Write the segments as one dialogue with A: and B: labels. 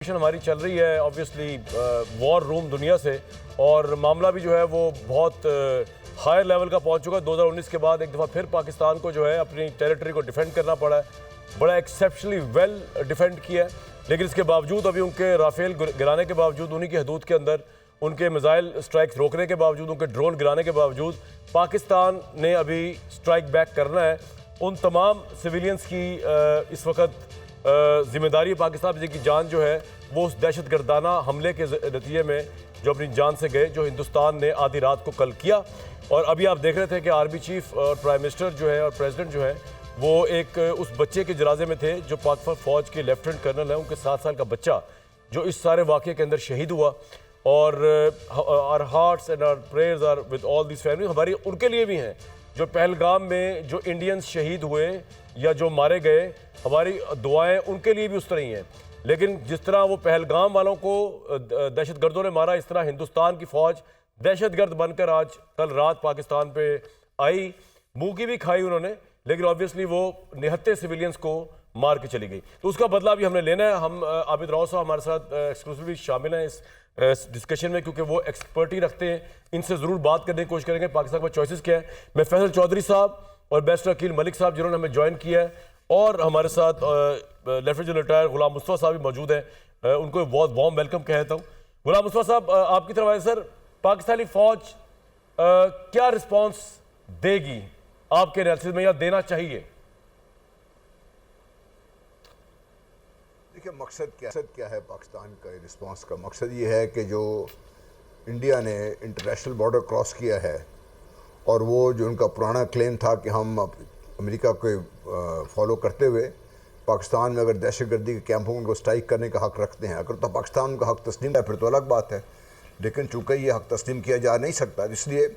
A: ہماری چل رہی ہے آبویسلی وار روم دنیا سے، اور معاملہ بھی جو ہے وہ بہت ہائر لیول کا پہنچ چکا ہے۔ 2019 کے بعد ایک دفعہ پھر پاکستان کو جو ہے اپنی ٹیریٹری کو ڈیفینڈ کرنا پڑا ہے، بڑا ایکسیپشنلی ویل ڈیفینڈ کیا ہے، لیکن اس کے باوجود ابھی ان کے رافیل گرانے کے باوجود، انہی کی حدود کے اندر ان کے میزائل سٹرائکس روکنے کے باوجود، ان کے ڈرون گرانے کے باوجود پاکستان نے ابھی سٹرائک بیک کرنا ہے۔ ان تمام سویلینز کی اس وقت ذمہ داری پاکستان کی جان جو ہے وہ اس دہشت گردانہ حملے کے نتیجے میں جو اپنی جان سے گئے، جو ہندوستان نے آدھی رات کو کل کیا۔ اور ابھی آپ دیکھ رہے تھے کہ آرمی چیف اور پرائم منسٹر جو ہے اور پریزیڈنٹ جو ہے وہ ایک اس بچے کے جنازے میں تھے جو پاک فوج کے لیفٹیننٹ کرنل ہیں، ان کے 7 سال کا بچہ جو اس سارے واقعے کے اندر شہید ہوا۔ اور our hearts and our prayers are with all these families، ہماری ان کے لیے بھی ہیں جو پہلگام میں جو انڈینز شہید ہوئے یا جو مارے گئے، ہماری دعائیں ان کے لیے بھی اس طرح ہی ہیں۔ لیکن جس طرح وہ پہلگام والوں کو دہشت گردوں نے مارا، اس طرح ہندوستان کی فوج دہشت گرد بن کر آج کل رات پاکستان پہ آئی، منہ کی بھی کھائی انہوں نے، لیکن آبویسلی وہ نہتے سویلینز کو مار کے چلی گئی۔ تو اس کا بدلہ بھی ہم نے لینا ہے۔ ہم عابد راؤ صاحب ہمارے ساتھ ایکسکلوسیولی شامل ہیں اس ڈسکشن میں، کیونکہ وہ ایکسپرٹی رکھتے ہیں، ان سے ضرور بات کرنے کی کوشش کریں گے پاکستان کا چوائسز کیا ہے۔ میں فیصل چودھری صاحب اور بیرسٹر عقیل ملک صاحب جنہوں نے ہمیں جوائن کیا ہے، اور ہمارے ساتھ lieutenant general retire Ghulam Mustafa صاحب بھی موجود ہیں، ان کو بہت وارم ویلکم کہتا ہوں۔ غلام مصطفیٰ صاحب آپ کی طرف آئے سر، پاکستانی فوج کیا رسپانس دے گی آپ کے انالیسس میں یا دینا چاہیے؟
B: دیکھیں مقصد کیا ہے پاکستان کا رسپانس کا؟ مقصد یہ ہے کہ جو انڈیا نے انٹرنیشنل بارڈر کراس کیا ہے، اور وہ جو ان کا پرانا کلیم تھا کہ ہم امریکہ کو فالو کرتے ہوئے پاکستان میں اگر دہشت گردی کے کیمپوں کو سٹرائک کرنے کا حق رکھتے ہیں، اگر تو پاکستان کا حق تسلیم ہے پھر تو الگ بات ہے، لیکن چونکہ یہ حق تسلیم کیا جا نہیں سکتا، اس لیے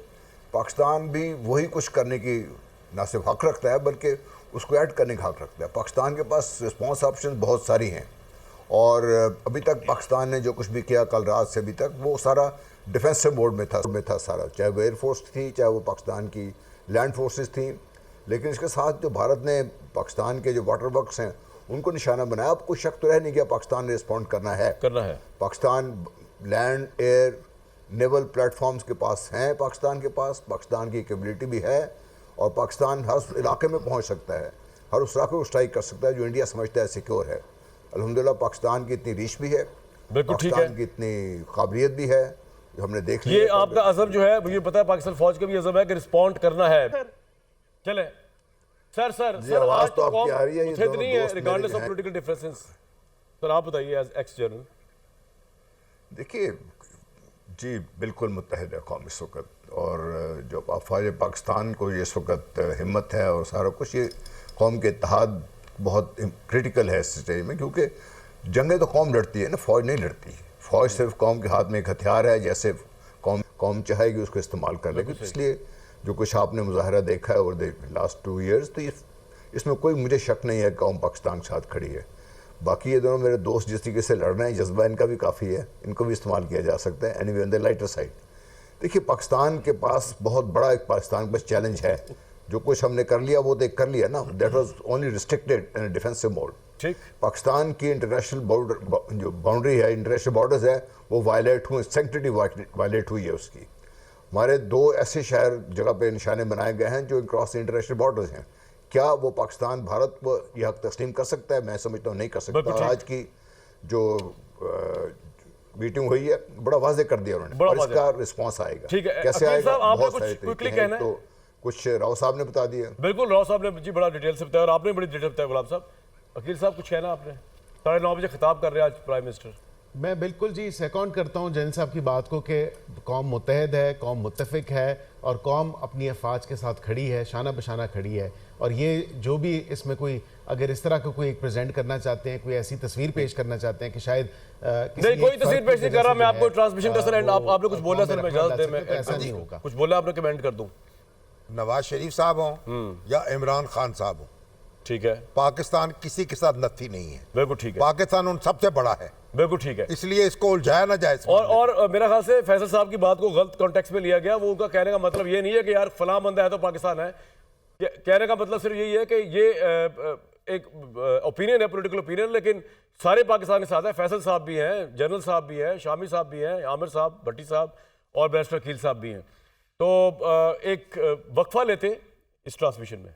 B: پاکستان بھی وہی کچھ کرنے کی نہ صرف حق رکھتا ہے بلکہ اس کو ایڈ کرنے کا حق رکھتا ہے۔ پاکستان کے پاس رسپانس آپشن بہت ساری ہیں، اور ابھی تک پاکستان نے جو کچھ بھی کیا کل رات سے ابھی تک وہ سارا ڈیفینسو موڈ میں تھا سارا، چاہے وہ ایئر فورس تھی، چاہے وہ پاکستان کی لینڈ فورسز تھیں، لیکن اس کے ساتھ جو بھارت نے پاکستان کے جو واٹر ورکس ہیں ان کو نشانہ بنایا۔ اب کوئی شک تو رہ نہیں گیا پاکستان نے رسپونڈ کرنا ہے۔ پاکستان لینڈ ایئر نیول پلیٹ فارمز کے پاس ہیں، پاکستان کے پاس پاکستان کی کیپبلٹی بھی ہے، اور پاکستان ہر اس علاقے میں پہنچ سکتا ہے، ہر اس علاقے کو سٹرائک کر سکتا ہے جو انڈیا سمجھتا ہے سیکیور ہے۔ الحمدللہ پاکستان کی اتنی ریچ بھی ہے، پاکستان کی اتنی قابلیت بھی ہے، جو ہم نے دیکھ لیا۔
A: یہ آپ کا عزم جو ہے، مجھے پتا ہے پاکستان فوج کا بھی عزم ہے کہ رسپونڈ کرنا ہے۔ چلیں سر
B: آواز تو آپ کی آ رہی ہے، یہ
A: متحد نہیں ہے
B: دوست
A: ریگارڈلیس آف پولیٹیکل ڈیفرنسز۔ سر آپ بتائیے ایز ایکس جنرل۔
B: دیکھیے جی بالکل متحد ہے قوم اس وقت، اور جو افواج پاکستان کو اس وقت ہمت ہے اور سارا کچھ، یہ قوم کے اتحاد بہت کرٹیکل ہے اس سٹیج میں، کیونکہ جنگیں تو قوم لڑتی ہے نا، فوج نہیں لڑتی۔ فوج صرف قوم کے ہاتھ میں ایک ہتھیار ہے، جیسے قوم چاہے گی اس کو استعمال کر لے گی۔ اس لیے جو کچھ آپ نے مظاہرہ دیکھا ہے اور لاسٹ 2 ایئرز، تو اس میں کوئی مجھے شک نہیں ہے کہ قوم پاکستان کے ساتھ کھڑی ہے۔ باقی یہ دونوں میرے دوست جس طریقے سے لڑ رہے ہیں، جذبہ ان کا بھی کافی ہے، ان کو بھی استعمال کیا جا سکتا ہے، اینی وے آن دی لائٹر سائڈ۔ دیکھیے پاکستان کے پاس بہت بڑا ایک پاکستان کے پاس چیلنج ہے، جو کچھ ہم نے کر لیا وہ تو ایک کر لیا نا، that was only restricted in defensive mode. Pakistan کی انٹرنیشنل بارڈر جو باؤنڈری ہے، انٹرنیشنل بارڈرز ہے، وہ وائلیٹ ہوئے، سینکٹریٹی وائلیٹ ہوئی ہے اس کی۔ ہمارے 2 ایسے شہر جگہ پہ نشانے بنائے گئے ہیں جو کراس انٹرنیشنل بارڈرز ہیں۔ کیا وہ پاکستان بھارت کو یہ حق تسلیم کر سکتا ہے؟ میں سمجھتا ہوں نہیں کر سکتا۔ اور آج کی جو میٹنگ ہوئی ہے بڑا واضح کر دیا انہوں نے، اور اس کا رسپانس آئے گا۔ کیسے آئے گا؟ بہت سارے طریقے ہیں، تو کچھ راؤ صاحب نے بتا دیا۔
A: بالکل راؤ صاحب نے جی بڑا ڈیٹیل سے بتایا، اور آپ نے بڑی ڈیٹیل بتایا غلام صاحب۔ عقیل صاحب کچھ کہنا آپ نے؟ 9:30 بجے خطاب کر رہے ہیں آج پرائم منسٹر۔
C: میں بالکل جی سیکونڈ کرتا ہوں جن صاحب کی بات کو کہ قوم متحد ہے، قوم متفق ہے، اور قوم اپنی افواج کے ساتھ کھڑی ہے، شانہ بشانہ کھڑی ہے۔ اور یہ جو بھی اس میں کوئی اگر اس طرح کا کوئی ایک پریزنٹ کرنا چاہتے ہیں، کوئی ایسی تصویر پیش کرنا چاہتے ہیں کہ شاید
A: نہیں کوئی تصویر پیش نہیں کر رہا میں، آپ کو ٹرانسمیشن کا سر آپ نے کچھ بولا سر، میں اجازت دیں، میں
C: ایسا نہیں ہوگا،
A: کچھ بولا آپ نے کمنٹ کر دوں۔
D: نواز شریف صاحب ہوں یا عمران خان صاحب ہوں،
A: ٹھیک ہے،
D: پاکستان کسی کے ساتھ نتھی نہیں ہے۔
A: بالکل ٹھیک ہے،
D: پاکستان ان سب سے بڑا ہے،
A: بالکل ٹھیک ہے،
D: اس لیے اس کو الجھایا نہ جائے۔
A: اور میرا خیال سے فیصل صاحب کی بات کو غلط کانٹیکس میں لیا گیا۔ وہ ان کا کہنے کا مطلب یہ نہیں ہے کہ یار فلاں بندہ ہے تو پاکستان ہے، کہنے کا مطلب صرف یہی ہے کہ یہ ایک اوپینین ہے, پولیٹیکل اوپینین, لیکن سارے پاکستان کے ساتھ ہے. فیصل صاحب بھی ہیں, جنرل صاحب بھی ہیں, شامی صاحب بھی ہیں, عامر صاحب, بھٹی صاحب اور بیرسٹر عقیل صاحب بھی ہیں. تو ایک وقفہ لیتے اس ٹرانسمیشن میں.